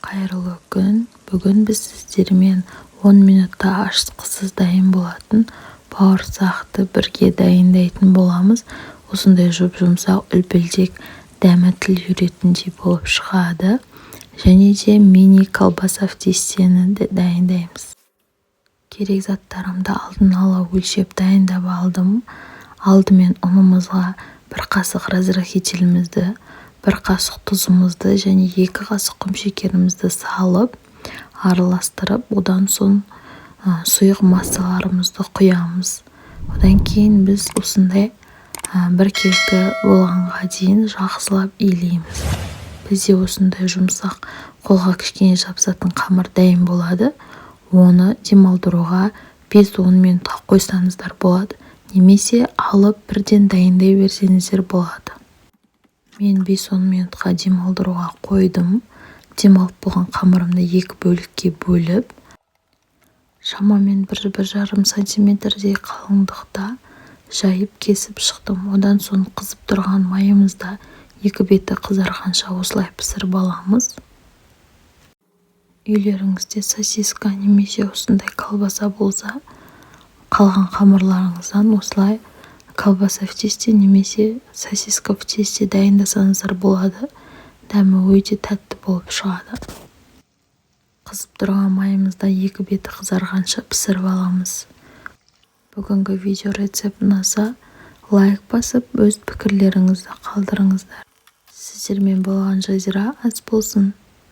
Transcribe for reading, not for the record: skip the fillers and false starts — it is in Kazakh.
Қайырлы күн. Бүгін біз сіздермен 10 минутта ашқысыз дайын болатын бауырсақты бірге дайындайтын боламыз. Осындай жұмсақ үлпілдек дәмі тіл үйретіндей болып шығады. Және де мини колбаса в тестені де дайындаймыз. Керек заттарымды алдын ала өлшеп дайындап алдым. Алдымен ұнымызға 1 қасық разрыхителімізді, 1 қасық тұзымызды және 2 қасық құмшекерімізді салып, араластырып, одан соң сұйық массаларымызды құямыз. Одан кейін біз осындай біркелкі болғанға дейін жақсылап илейміз. Бізде осындай жұмсақ, қолға кішкене жабысатын қамыр дайын болады. Оны демалдыруға 5-10 минутқа қойсаңыздар болады. Немесе алып бірден дайындай берсеңіздер болады. Мен 5-10 минутқа демалдыруға қойдым. Демалып болған қамырымды 2 бөлікке бөліп, шамамен 1-1,5 сантиметрдей қалыңдықта жайып кесіп шықтым. Одан соң қызып тұрған майымызда 2 беті қызарғанша осылай пісіріп аламыз. Үйлеріңізде сосиска немесе осындай колбаса болса, қалған қамырларыңыздан осылай колбаса в тесте немесе сосиска в тесте дайындасаңыздар болады. Дәмі өте тәтті болып шығады. Қызып тұрған майымызда 2 беті қызарғанша пісіріп аламыз. Бүгінгі видео рецепт ұнаса, лайк басып, өз пікірлеріңізді қалдырыңыздар. Сіздермен болған жазира аз болсын.